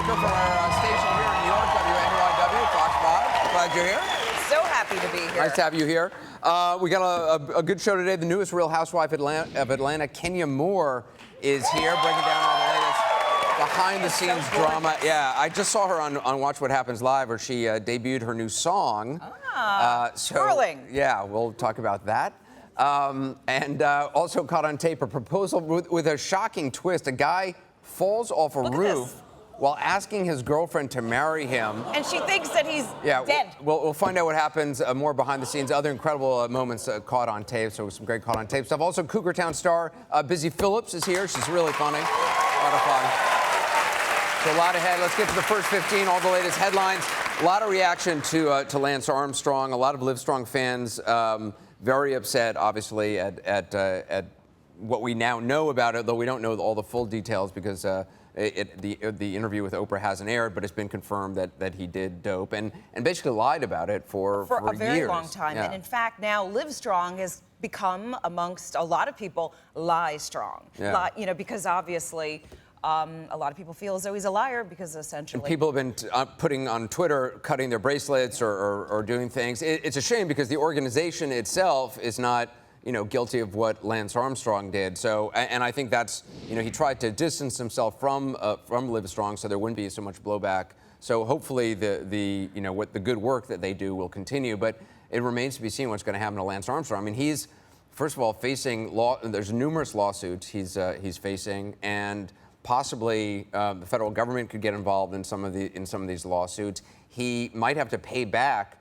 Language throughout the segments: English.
Anchor from our station here in New York, WNYW, Fox 5. Glad you're here. So happy to be here. Nice to have you here. We got a good show today. The newest Real Housewife of Atlanta, Kenya Moore, is here, breaking down all the latest behind-the-scenes drama. Yeah, I just saw her on Watch What Happens Live, where she debuted her new song. Swirling. Yeah, we'll talk about that. And also caught on tape a proposal with a shocking twist. A guy falls off a roof while asking his girlfriend to marry him. And she thinks that he's dead. We'll find out what happens more behind the scenes. Other incredible moments caught on tape, so some great caught on tape stuff. Also, Cougar Town star Busy Phillips is here. She's really funny. A lot of fun. So a lot ahead. Let's get to the first 15, all the latest headlines. A lot of reaction to Lance Armstrong. A lot of Livestrong fans very upset, obviously, at what we now know about it, though we don't know all the full details because the interview with Oprah hasn't aired, but it's been confirmed that he did dope and basically lied about it for a very years. long time. Yeah. And in fact, now Livestrong has become, amongst a lot of people, lie strong. Yeah. Because obviously a lot of people feel as though he's a liar because essentially... And people have been putting on Twitter, cutting their bracelets or doing things. It's a shame because the organization itself is not, guilty of what Lance Armstrong did. So, and I think that's, he tried to distance himself from Livestrong so there wouldn't be so much blowback. So hopefully the good work that they do will continue. But it remains to be seen what's going to happen to Lance Armstrong. I mean, he's, first of all, facing there's numerous lawsuits he's facing, and possibly the federal government could get involved in some of these lawsuits. He might have to pay back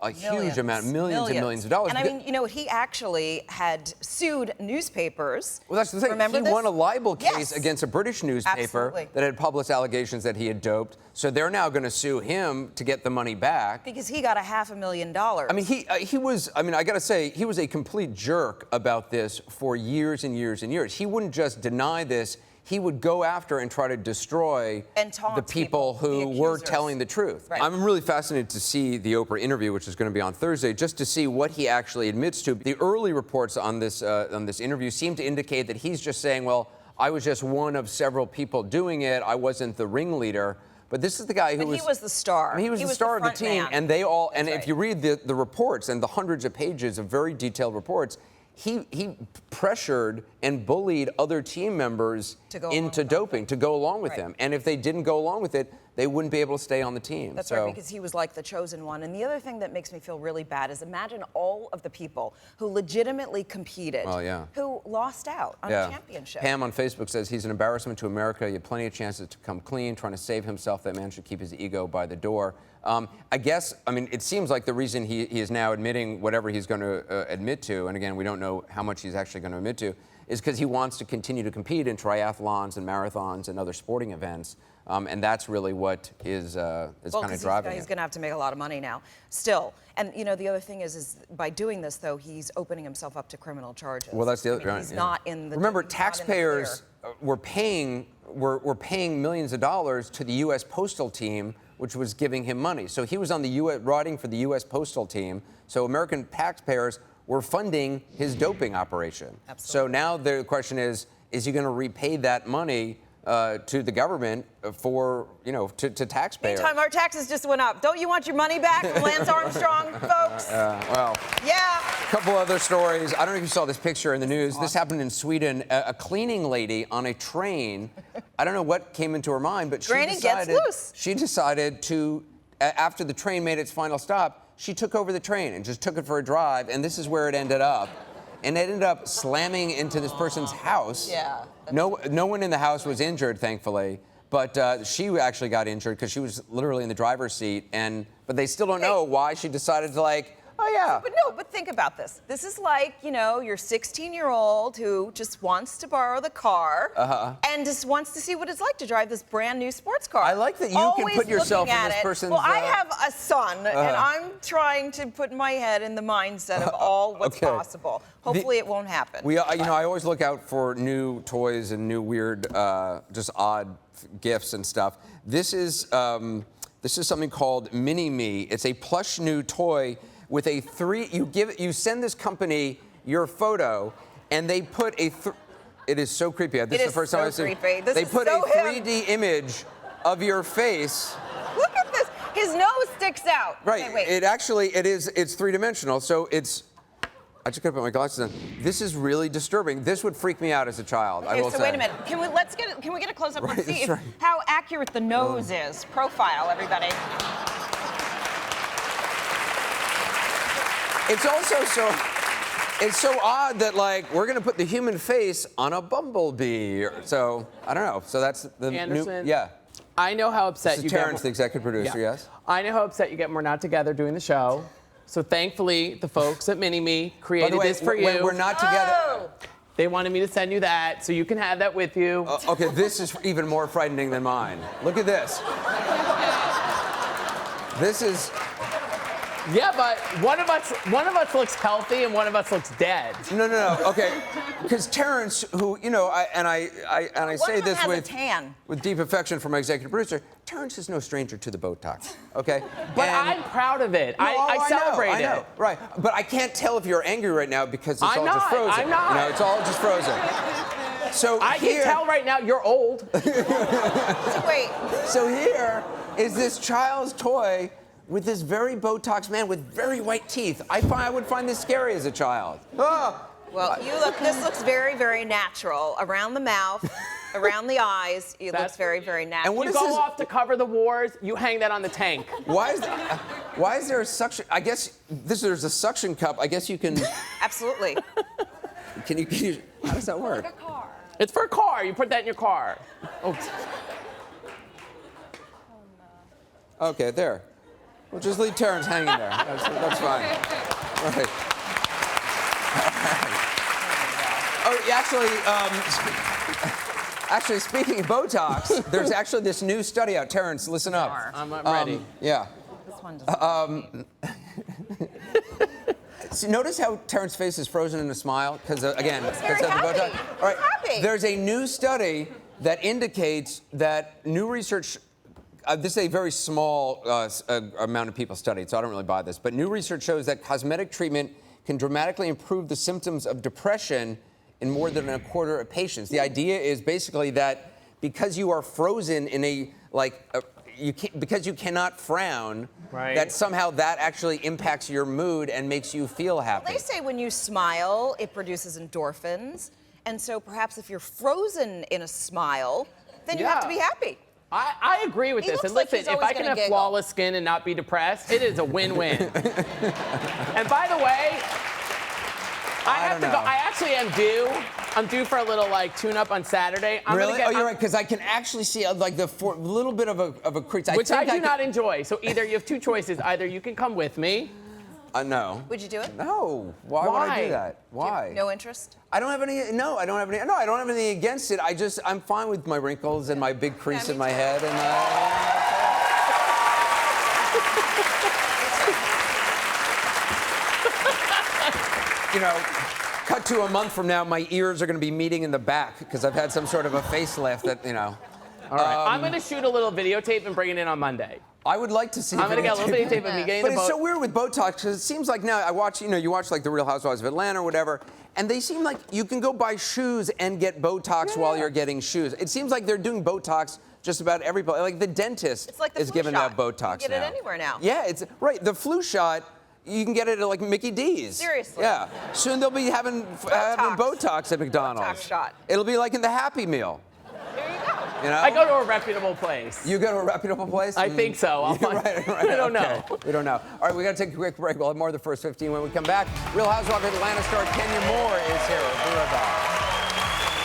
a huge amount, millions and millions of dollars. And I mean, he actually had sued newspapers. Well, that's the thing. Remember he this? won a libel case against a British newspaper Absolutely. that had published allegations that he had doped. So they're now going to sue him to get the money back. Because he got $500,000. I mean, he was, I got to say, he was a complete jerk about this for years and years and years. He wouldn't just deny this. He would go after and try to destroy the people who were telling the truth. Right. I'm really fascinated to see the Oprah interview, which is going to be on Thursday, just to see what he actually admits to. The early reports on this interview seem to indicate that he's just saying, well, I was just one of several people doing it. I wasn't the ringleader. But this is the guy who he was the star. I mean, he was the star of the team, and they all. And if you read the reports and the hundreds of pages of very detailed reports, he pressured and bullied other team members into doping, to go along with him. And if they didn't go along with it, they wouldn't be able to stay on the team. That's right, because he was like the chosen one. And the other thing that makes me feel really bad is imagine all of the people who legitimately competed, who lost out on a championship. Pam on Facebook says he's an embarrassment to America. He had plenty of chances to come clean, trying to save himself. That man should keep his ego by the door. It seems like the reason he is now admitting whatever he's going to admit to, and again, we don't know how much he's actually going to admit to, is because he wants to continue to compete in triathlons and marathons and other sporting events. And that's really what is kind of driving He's going to have to make a lot of money now, still. And, the other thing is by doing this, though, he's opening himself up to criminal charges. Well, that's the other. He's not in the. Remember, taxpayers were paying millions of dollars to the U.S. Postal Team, which was giving him money. So he was on the riding for the U.S. Postal Team. So American taxpayers were funding his doping operation. Absolutely. So now the question is he going to repay that money to the government to taxpayers? Meantime, our taxes just went up. Don't you want your money back from Lance Armstrong, folks? Yeah. A couple other stories. I don't know if you saw this picture in the news. This happened in Sweden. A cleaning lady on a train. I don't know what came into her mind, but she decided to, after the train made its final stop, she took over the train and just took it for a drive. And this is where it ended up. And it ended up slamming into this person's house. Yeah. No one in the house was injured, thankfully. But she actually got injured because she was literally in the driver's seat. But they still don't know why she decided to But think about this. This is like, your 16-year-old who just wants to borrow the car and just wants to see what it's like to drive this brand new sports car. I like that you can put yourself in this person's... Well, I have a son, and I'm trying to put my head in the mindset of all what's possible. Hopefully it won't happen. I always look out for new toys and new weird, just odd gifts and stuff. This is something called Mini Me. It's a plush new toy with a you send this company your photo, and they put it is so creepy. This is the first time I've seen it. They put a 3D image of your face. Look at this. His nose sticks out. Right. Okay, wait. It's three-dimensional. So it's. I just gotta put my glasses on. This is really disturbing. This would freak me out as a child. I Okay, will so say. wait a minute. Can we get a close up? Right, Let's see that's right. how accurate the nose is. Profile, everybody. It's also so odd that like we're gonna put the human face on a bumblebee. So I don't know. So that's the Anderson, new. Yeah. I know how upset This you is get. Terrence, the executive producer. Yeah. Yes. I know how upset you get when we're not together doing the show. So thankfully, the folks at Mini-Me By created the way, this for you. when we're not together. Oh! They wanted me to send you that, so you can have that with you. Okay, this is even more frightening than mine. Look at this. This is. Yeah, but one of us looks healthy and one of us looks dead. No. Okay, because Terrence, who I say One of them this has a with tan. deep affection for my executive producer. Terrence is no stranger to the Botox. Okay. But And- I'm proud of it. No, I celebrate I know, it. right? But I can't tell if you're angry right now because it's I'm all just not, frozen. I'm not. You know, it's all just frozen. So I here, can tell right now you're old. So wait. So here is this child's toy with this very Botox man with very white teeth. I would find this scary as a child. Ah. Well, this looks very, very natural. Around the mouth, around the eyes, it looks very, very natural. And what You is go this? off to cover the wars, you hang that on the tank. Why is there a suction? I guess there's a suction cup. I guess you can. Absolutely. Can you? How does that work? It's for a car. You put that in your car. Oh. Okay, there. We'll just leave Terrence hanging there. That's fine. Right. Oh, actually, speaking of Botox, there's actually this new study out. Terrence, listen up. I'm ready. Yeah. This one doesn't. See, notice how Terrence's face is frozen in a smile? Because, again, Looks very because of the happy. Botox. All right. He's happy. There's a new study that indicates that new research. This is a very small amount of people studied, so I don't really buy this. But new research shows that cosmetic treatment can dramatically improve the symptoms of depression in more than a quarter of patients. The idea is basically that because you are frozen in because you cannot frown, Right. that somehow that actually impacts your mood and makes you feel happy. They say when you smile, it produces endorphins. And so perhaps if you're frozen in a smile, then you have to be happy. I agree with He this. looks And like listen, he's if always I can gonna have giggle. flawless skin and not be depressed, it is a win-win. And by the way, I have to go. I actually am due. I'm due for a little tune-up on Saturday. Really? You're right, because I can actually see little bit of a crease. Which I do not enjoy. So either you have two choices. Either you can come with me. No. Would you do it? No. Why would I do that? Why? No interest? I don't have any. No, I don't have any. No, I don't have anything against it. I'm fine with my wrinkles and my big crease me in my too. head, and cut to a month from now, my ears are going to be meeting in the back because I've had some sort of a facelift that. All right. I'm going to shoot a little videotape and bring it in on Monday. I would like to see. I'm going to get a little videotape of me getting But the it's so boat. weird with Botox because it seems like now I watch, you watch like the Real Housewives of Atlanta or whatever, and they seem like you can go buy shoes and get Botox while you're getting shoes. It seems like they're doing Botox just about everybody. Like the dentist It's like the is flu giving shot. out Botox You can get now. it anywhere now. Yeah, it's right. The flu shot. You can get it at like Mickey D's. Seriously. Yeah. Soon they'll be having Botox at McDonald's. Botox shot. It'll be like in the Happy Meal. There you go. You know? I go to a reputable place. You go to a reputable place? I think so. I'll find- Right, I don't know. We don't know. All right, we got to take a quick break. We'll have more of the first 15 when we come back. Real Housewives of Atlanta star Kenya Moore is here. We'll be right back.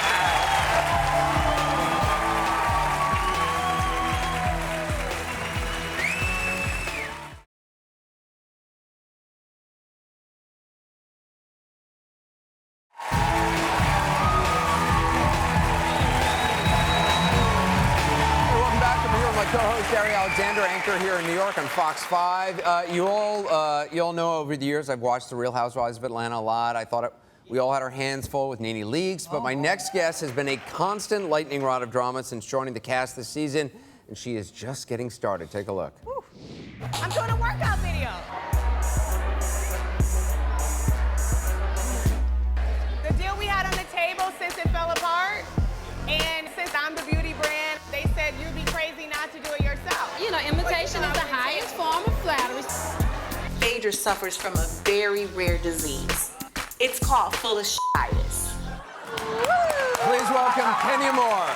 Welcome back. I'm here with my co-host Dari Alexander, anchor here in New York on Fox 5. You all know over the years I've watched The Real Housewives of Atlanta a lot. I thought we all had our hands full with Nene Leakes, but my next guest has been a constant lightning rod of drama since joining the cast this season, and she is just getting started. Take a look. I'm doing a workout video. The deal we had on the table since it fell apart, and since I'm the beauty brand, they said you'd be crazy not Admiration is the highest form of flattery. Phaedra suffers from a very rare disease. It's called fullishitis. Please welcome Kenya Moore.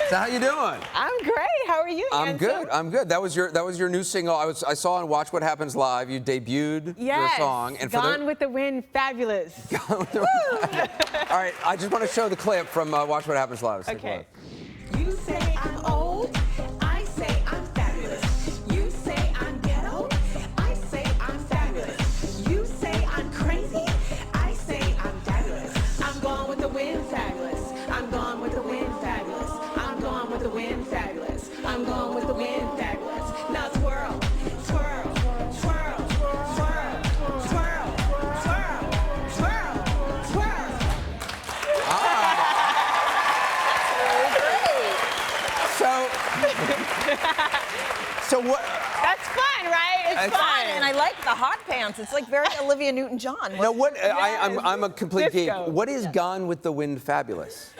So how you doing? I'm great. How are you? I'm good. I'm good. That was your new single. I saw on Watch What Happens Live. You debuted your song. And Gone with the Wind, fabulous. Gone with the Wind. All right. I just want to show the clip from Watch What Happens Live. Okay. You say I'm old. I say I'm fabulous. You say I'm ghetto. I say I'm fabulous. You say I'm crazy. I say I'm fabulous. I'm gone with the wind, fabulous. I'm gone with the wind, fabulous. I'm gone with the wind, fabulous. I'm gone with the wind, fabulous. Now twirl, twirl, twirl, twirl, twirl, twirl, twirl, twirl. So what? That's fun, right? It's fun. And I like the hot pants. It's like very Olivia Newton-John. No, what? I'm a complete geek. Disco. What is Gone with the Wind fabulous?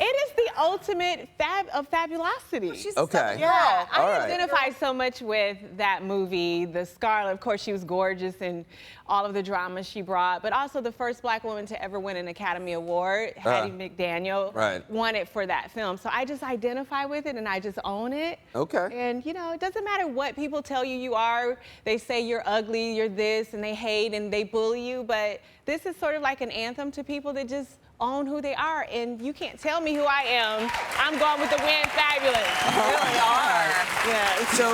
It is the ultimate of fabulosity. She's Okay. a Yeah, All I right. identify so much with that movie, the Scarlet. Of course, she was gorgeous and all of the drama she brought, but also the first black woman to ever win an Academy Award, Hattie McDaniel, won it for that film. So I just identify with it and I just own it. Okay. And you know, it doesn't matter what people tell you are. They say you're ugly, you're this, and they hate and they bully you, but this is sort of like an anthem to people that just own who they are, and you can't tell me who I am. I'm going with the wind, fabulous. You really are. Yeah. So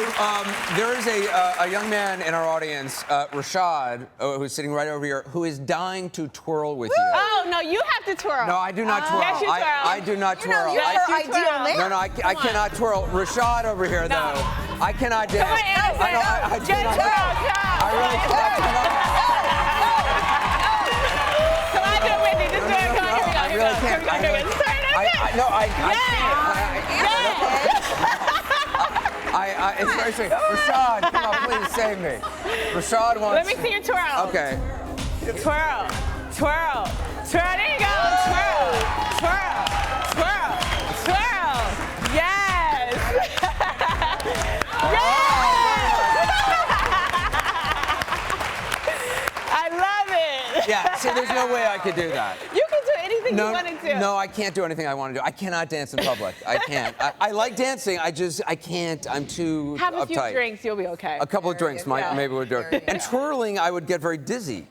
there is a young man in our audience, Rashad, who's sitting right over here, who is dying to twirl with you. Oh, no, you have to twirl. No, I do not twirl. Yes, you twirl. I do not twirl. You're Yes, her you ideal twirl. man. No, I cannot twirl. Rashad over here, though, I cannot dance. Come on, Anderson. I Just cannot. twirl. I really cannot. Come on, do it with me. Just do it. Come on, here we go. I really can't. Here we go. Just turn it up. No, I Yeah. can't. It's very strange. Rashad, come on, please save me. Rashad wants. Let me see your twirl. Okay. Twirl. Twirl. Twirl. There you go. Twirl. Twirl. Twirl. Twirl. Yes. I love it. Yeah. See, there's no way I could do that. You can do anything you want to do. No, I can't do anything I want to do. I cannot dance in public. I can't. I like dancing. I can't. I'm too Have a few uptight. drinks, you'll be okay. A couple of drinks maybe would do it. And twirling, I would get very dizzy.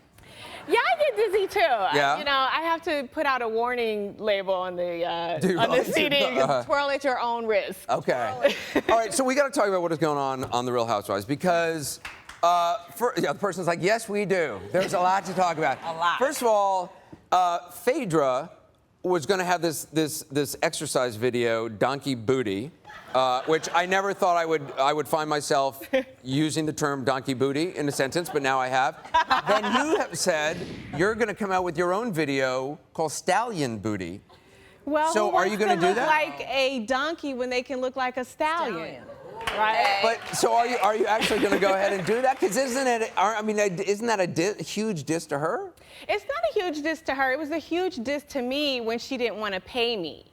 Yeah, I get dizzy too. Yeah? You know, I have to put out a warning label on the Do you on the really? CD. Twirl at your own risk. Okay. All right, so we got to talk about what is going on The Real Housewives because the person's like, yes, we do. There's a lot to talk about. A lot. First of all, Phaedra was going to have this exercise video, Donkey Booty, which I never thought I would find myself using the term donkey booty in a sentence, but now I have. Then you have said you're going to come out with your own video called Stallion Booty. Well, So who are you wants gonna to do look that? like a donkey when they can look like a stallion? Right? But so are you actually going to go ahead and do that? Because isn't that a huge diss to her? It's not a huge diss to her. It was a huge diss to me when she didn't want to pay me.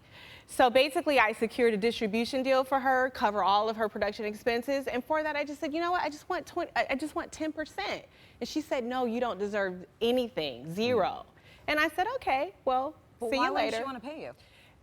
So basically, I secured a distribution deal for her, cover all of her production expenses, and for that, I just said, you know what? I just want 10%. And she said, no, you don't deserve anything, zero. And I said, okay, well, see why you wouldn't later. she want to pay you?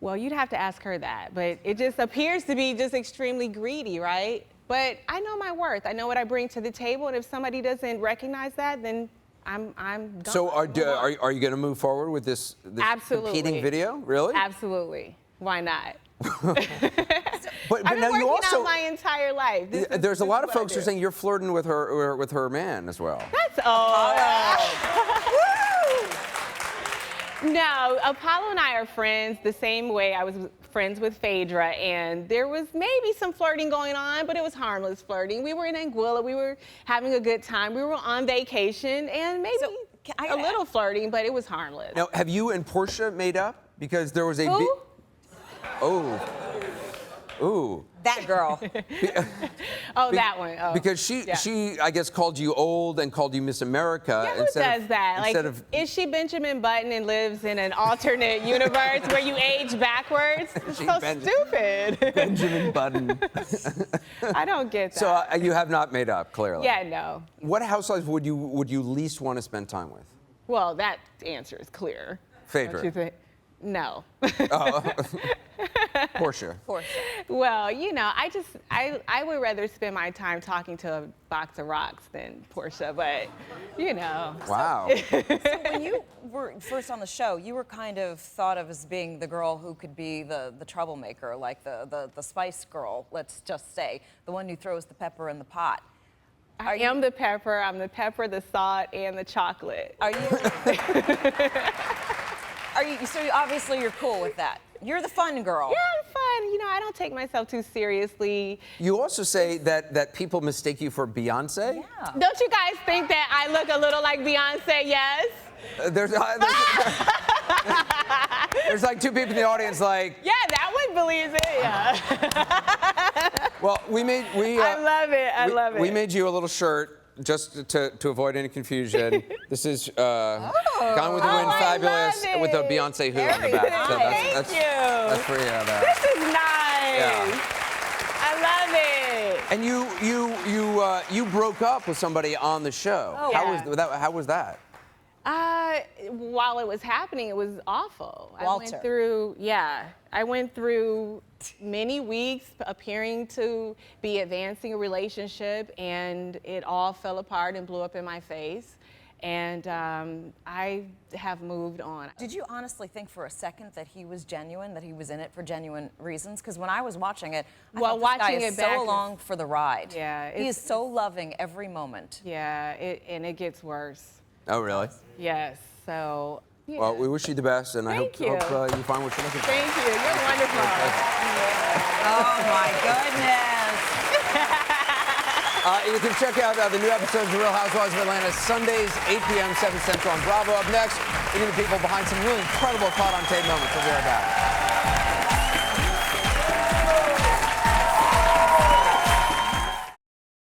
Well, you'd have to ask her that, but it just appears to be just extremely greedy, right? But I know my worth. I know what I bring to the table, and if somebody doesn't recognize that, then I'm gone. So are you going to move forward with this Absolutely. competing video? Really? Absolutely. Why not? But I've been now you working also out my entire life. there's a lot of what I folks who are do. saying you're flirting with her man as well. That's all. No, Apollo and I are friends the same way I was friends with Phaedra, and there was maybe some flirting going on, but it was harmless flirting. We were in Anguilla, we were having a good time, we were on vacation, and maybe a little flirting, but it was harmless. Now, have you and Portia made up? Because there was a Who? Ooh. That girl. Oh, that one. Oh. Because she, I guess, called you old and called you Miss America. Yeah, who does that? Like, is she Benjamin Button and lives in an alternate universe where you age backwards? It's so stupid. Benjamin Button. I don't get that. So you have not made up, clearly. Yeah, no. What housewives would you least want to spend time with? Well, that answer is clear. Phaedra. Don't you think? No. Portia. Well, you know, I would rather spend my time talking to a box of rocks than Portia, but you know. Wow. So when you were first on the show, you were kind of thought of as being the girl who could be the troublemaker, like the spice girl, let's just say, the one who throws the pepper in the pot. I am the pepper. I'm the pepper, the salt, and the chocolate. Are you? So obviously you're cool with that. You're the fun girl. Yeah, I'm fun. You know, I don't take myself too seriously. You also say that people mistake you for Beyonce? Yeah. Don't you guys think that I look a little like Beyonce? Yes. There's like two people in the audience like. Yeah, that one believes it. Yeah. Well, I love it. I love it. We made you a little shirt just to avoid any confusion. This is Gone with the Wind, fabulous, with a Beyonce Who on the back. Nice. So Thank you. That's for you. This is nice. Yeah. I love it. And you broke up with somebody on the show. Oh, How was that? While it was happening, it was awful. Walter. I went through many weeks appearing to be advancing a relationship, and it all fell apart and blew up in my face. And I have moved on. Did you honestly think for a second that he was genuine, that he was in it for genuine reasons? Because when I was watching it, I thought this guy is so along for the ride. Yeah, he is so loving every moment. Yeah, and it gets worse. Oh, really? Yes. So. Yeah. Well, we wish you the best, and I hope you find what you're looking for. Thank you. You're wonderful. Oh my goodness. You can check out the new episodes of Real Housewives of Atlanta Sundays, 8 p.m., 7 Central on Bravo. Up next, we're going to people behind some really incredible caught-on-tape moments. We'll be right back.